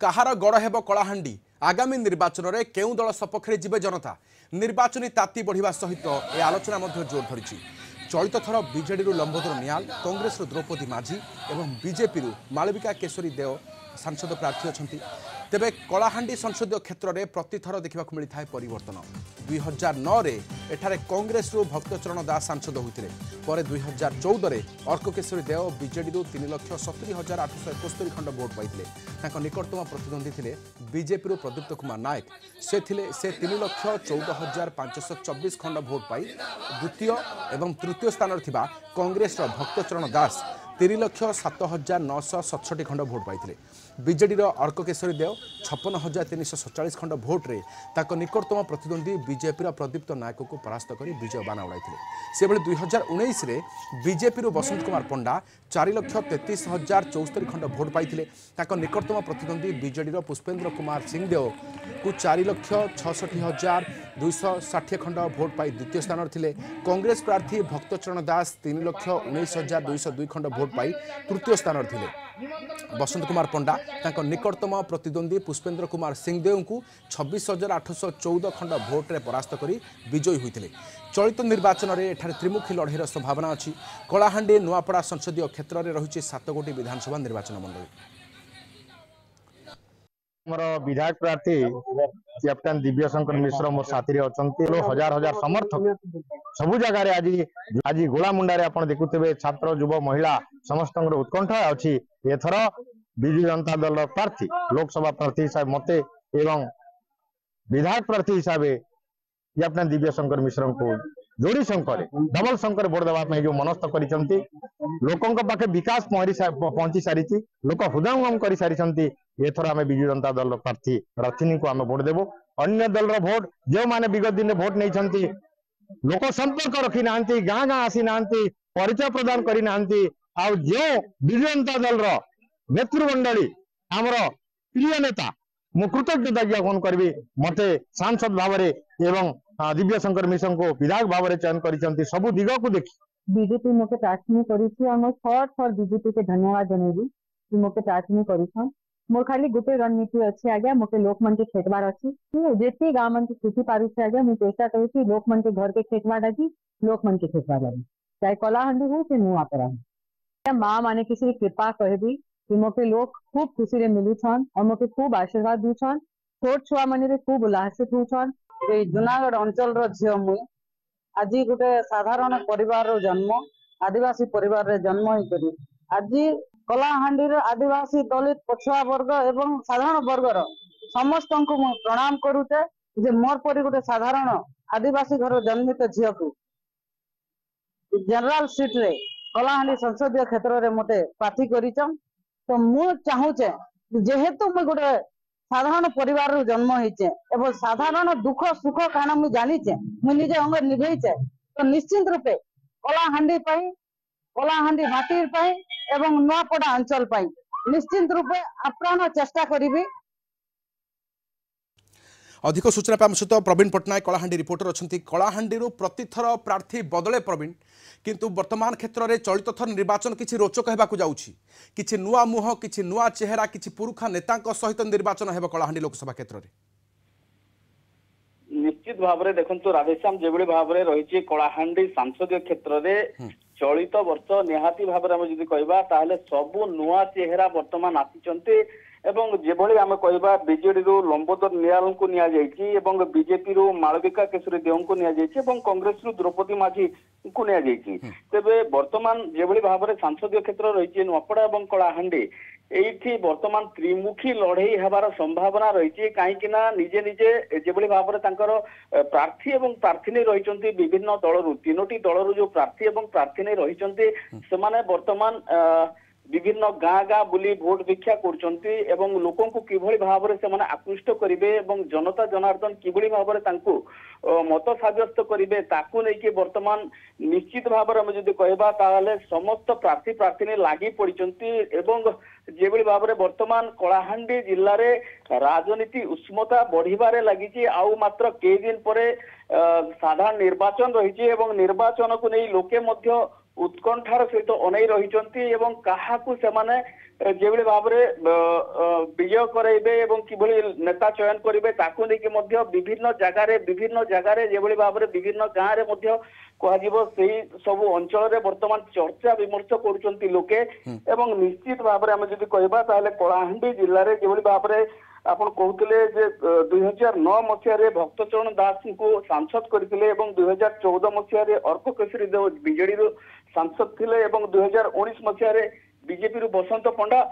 कहार गड़ हेब कलाहांडी आगामी निर्वाचन में केउ दल सपक्षे जीवे जनता निर्वाचनी ताती बढ़िया सहित ए आलोचना जोर धरी चलित थर बीजेडी लंबोदर नियाल कांग्रेस द्रौपदी माझी और बीजेपी मालविका केशरी देव सांसद प्रार्थी अच्छा तेबे कलाहांडी संसदीय क्षेत्र में प्रतिथर देखा मिलता है परिवर्तन 2009 एठारे कांग्रेस भक्तचरण दास सांसद होते पर 2014 अर्क केशरी देव बीजेडी 3,70,871 खंड भोट पाई निकटतम प्रतिद्वंदी थे बीजेपी प्रदीप्त कुमार नायक से 3,14,524 खंड भोट पाई द्वितीय और तृतीय स्थान कांग्रेस भक्तचरण दास 3,07,967 खंड भोट पाई बीजेडी अर्क केशरी देव 56,347 खंड भोट्रे निकटतम प्रतिद्वंदी बीजेपी प्रदीप्त नायक को परास्त कर विजय बाना उड़ाई से 2019 में बीजेपी बसंत कुमार पंडा 4,33,074 खंड भोट पाई निकटतम प्रतिद्वंदी बीजेडी पुष्पेन्द्र कुमार सिंहदेव को 4,66,260 खंड भोट पाई द्वितीय स्थान थे कांग्रेस प्रार्थी भक्तचरण दास 3,19,202 खंड भोट पाई तृतीय स्थान थे बसंत कुमार पंडा निकटतम प्रतिद्वंदी पुष्पेन्द्र कुमार सिंहदेव को 26,814 खंड भोट्रे परास्त कर विजयी होते चलित निर्वाचन में एठारे त्रिमुखी लड़ाईर संभावना अच्छी कलाहांडी नुआपड़ा संसदीय क्षेत्र में रही 7 गोटी विधानसभा निर्वाचन मंडली विधायक प्रार्थी कैप्टेन दिव्यशंकर मिश्र मोर साथी अच्छा हजार हजार समर्थक सबु जगार आज गोलामुंडा आप देखुवे छात्र युव महिला समस्त उत्कंठा अच्छी एथर विजु जनता दल प्रार्थी लोकसभा प्रार्थी हिसाब मते एवं विधायक प्रार्थी हिसाब कैप्टेन दिव्यशंकर मिश्र को जोड़ी शंकर डबल शंकर भोट देवाई जो मनस्थ कर लोकों पाखे विकास पहुंची सारी लोक हृदयंगम कर सारी एथर आम विजु जनता दल प्रार्थी रथिनी को आम भोट देवु अन्य दल भोट जो मैंने विगत दिन भोट नहीं लोक संपर्क रखी ना गाँ गाँ आसी ना परिचय प्रदान करना जो विजु जनता दल नेतृमंडली आमर प्रिय नेता मु कृतज्ञता ज्ञापन करी मते सांसद भाव एवं दिव्यशंकर मिश्र को विधायक भाव चयन कर सबू दिग को देखी बीजेपी मोके प्रार्थना कर बीजेपी के धन्यवाद जनइबी कि मोके प्रार्थना कर मोर खाली गोटे रणनीति अच्छी आज्ञा मोके लोक मन के खेतबार अच्छी जेती गाँव मन के छुट्टी पारू आज्ञा मुझे चेष्टा करूँ लोक मन के घर के खेतबार लगी लोक मन के खेतबार लगी चाहे कलाहांडी हो चाहे नुआपड़ा हो माँ माने किसी कृपा कहबी कि मोके लोग खूब खुशी रे मिलुछन और मोके खूब आशीर्वाद दूछन छोट छुआ माने रे खूब उल्लासित होछन ए जूनागढ़ अंचल रो झियो मुई आज गोटे साधारण परिवार रो जन्म आदिवासी परिवार रे जन्म ही करी आज कलाहांडी रो आदिवासी दलित पछुआ वर्ग एवं साधारण वर्ग रो समस्त को मु प्रणाम करूचे जे मोर परि गोटे साधारण आदिवासी घर जन्मित झियो को जनरल सीट रे कलाहांडी संसदीय क्षेत्र रे मते प्रार्थी करिचम तो मु चाहूचे जेहेतु मुझे गोटे साधारण परिवार रू जन्म होइचे एवं साधारण दुख सुख काना मु जानिचे मु निजे अंग निभेइचे तो निश्चित रूपे कलाहांडी माटी एवं नुआपड़ा अंचल पाई निश्चित रूपे आप्राण चेष्टा करिबी। अधिक सूचना आम सहित प्रवीण पट्टनायक कलाहांडी रिपोर्टर अच्छा कलाहांडी प्रतिथर प्रार्थी बदले प्रवीण किंतु वर्तमान क्षेत्र में चलित थर निर्वाचन किसी रोचक होगा जाऊँगी किसी नुआ मुह किसी नुआ चेहरा किसी पुरुखा नेता सहित निर्वाचन है कलाहांडी लोकसभा क्षेत्र में निश्चित भाव में देखो राधेश्याम जो भाव में रही कलाहांडी सांसदीय क्षेत्र में चलित वर्ष निहाती भाव में कहवा सबू नुआ चेहरा बर्तमान आसी एवं जेभली आम कहवा बीजेडी लंबोदर नियाल को बीजेपी मालविका केशरी देव को कांग्रेस द्रौपदी माझी को तेबे वर्तमान जेभली भाव में सांसदीय क्षेत्र रही नुआपड़ा और कलाहांडी एठी वर्तमान त्रिमुखी लड़ई हबार संभावना रही कहीं निजे निजे जेभली भाव में प्रार्थी एवं प्रार्थी रही विभिन्न दलरू 3टी दलरू जो प्रार्थी एवं प्रार्थी रही से वर्तमान विभिन्न गाँ गाँ बुली भोट भिक्षा कर लोकों को किभली भाव से आकृष्ट करेंगे जनता जनार्दन किभली भाव में मत सब्यस्त करेंगे ताकू नहीं वर्तमान निश्चित भाव में जब कहबा ताहले समस्त प्रार्थी प्रार्थी लगी पड़ी जेभली भाव में वर्तमान कलाहांडी जिले में राजनीति उष्मता बढ़िबारे लगी आउ मात्र कई दिन पर साधारण निर्वाचन रही निर्वाचन को नहीं लोके उत्कंठार सहित अनै रही एवं काहाकू सेमाने जेभଳି भाबरे विजय कराइबे एवं किभଳି नेता चयन करिवे ताकू नेकी मध्य विभिन्न जगारे जेभଳି भाबरे विभिन्न गाँ रे मध्य कहाजिबो सेही सब अंचल रे वर्तमान चर्चा विमर्श करूचंती लोके एवं निश्चित भाबरे हम जदि कहबा ताले कलाहांडी जिल्ला रे जेभଳି भाबरे आपण कहूतिले जे 2009 मसिया रे भक्तचरण दास को सांसद करथिले एवं 2014 मसिया रे अर्क केसरी देव बीजेडी रो सांसद थिले एवं 2019 मसिया रे बीजेपी रू बसंत पंडा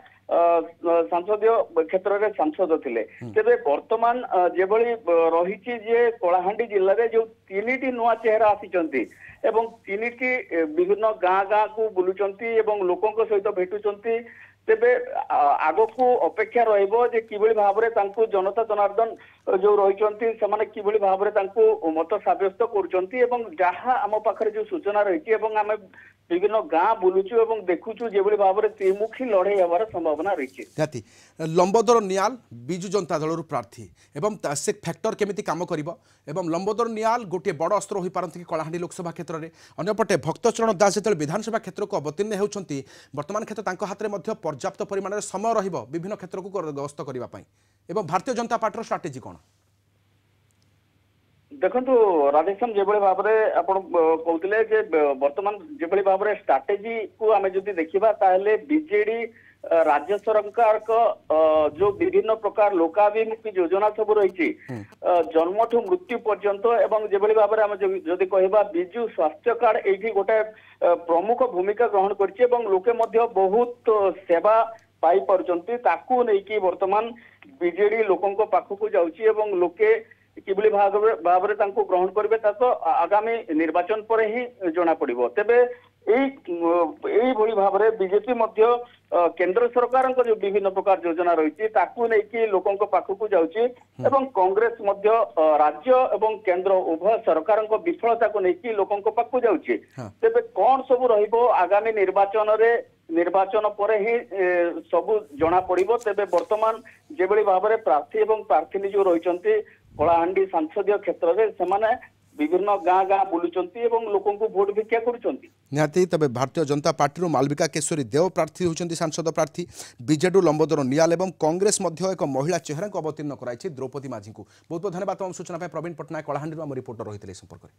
संसदीय क्षेत्र रे सांसद थिले तेबे वर्तमान जेभଳି रहिछि जे कलाहांडी जिल्ला रे जो तीनिटी नुआ चेहरा आसीचंती एवं तीनिटी विभिन्न गाँ को बुलुचंती एवं लोकों सहित भेटुचंती तेबे आगो को अपेक्षा रहिबो जे किभଳି भाबरे तांको जनता जनार्दन जो रहिचंती समाने किभଳି भाबरे तांको मत साब्यस्त करूचंती एवं जहा हम पाखरे जो सूचना रहिछि एवं आमे विभिन्न गाँ बुलुचु एवं देखुचु जेभଳି भाबरे त्रिमुखी लड़ाई हेबार संभावना रहिछि। निहाती लंबोदर नियाल बिजु जनता दल प्रार्थी एवं से फैक्टर केमिति काम करिवो एवं लंबोदर नियाल गोटे बड़ अस्त्र होई पारंती कि कलाहांडी लोकसभा क्षेत्र में अन्यपटे भक्तचरण दास जेतले विधानसभा क्षेत्र को अवतीर्ण होउछंती वर्तमान क्षेत्र तांको हाथ में मध्य पर्याप्त परिमाण समय रहिबो विभिन्न क्षेत्र को गस्त करिवा पई एवं भारतीय जनता पार्टी स्ट्राटेजी कोन देखंतु राधेश्याम जेभଳି भाबरे आपण कहउतिले जे वर्तमान जेभଳି भाबरे स्ट्राटेजी को आमे जदि देखिबा ताहले बीजेडी राज्य सरकार को जो विभिन्न प्रकार लोकाभिमुखी योजना सब रही जन्मठू मृत्यु पर्यंत एवं जेभଳି भाबरे आमे जदि कहबा बिजु स्वास्थ्य कार्ड एठी गोटे प्रमुख भूमिका ग्रहण करछि एवं लोके मध्य बहुत सेवा पाई पारुचंती ताकू नेकी वर्तमान बीजेडी लोकन को पाखकू जाउछि एवं लोके किभଳି भाबरे तांको ग्रहण करिवे ता तो आगामी निर्वाचन पर ही जना पड़िबो तेबे एई भଳି भाबरे बीजेपी मध्य केंद्र सरकार जो विभिन्न प्रकार योजना रही ताकू नेकी लोकन को पाखकू जाउछि एवं कांग्रेस मध्य राज्य एवं केंद्र उभय सरकार विफलता को नेकी लोकन को पाखकू जाउछि तेबे कोन सब रहिबो आगामी निर्वाचन पर ही सब जना पड़िबो तेबे वर्तमान जेभଳି भाबरे प्रार्थी एवं प्रार्थी जो रहिचंती कलाहांडी संसदीय क्षेत्र में सेमाने विभिन्न गाँ बुलुचंती एवं लोकों को भोट भिक्षा करूचंती। निहाती तबे भारतीय जनता पार्टी मालविका केशरी देव प्रार्थी होउचंती सांसद प्रार्थी बीजेडी लंबोदर नियाल एवं कांग्रेस मध्य एक महिला चेहरा को अवतीर्ण कराई द्रौपदी माझी को बहुत बहुत धन्यवाद तमाम सूचना प्रवीण पटनायक कलाहांडी रिपोर्टर रही संपर्क।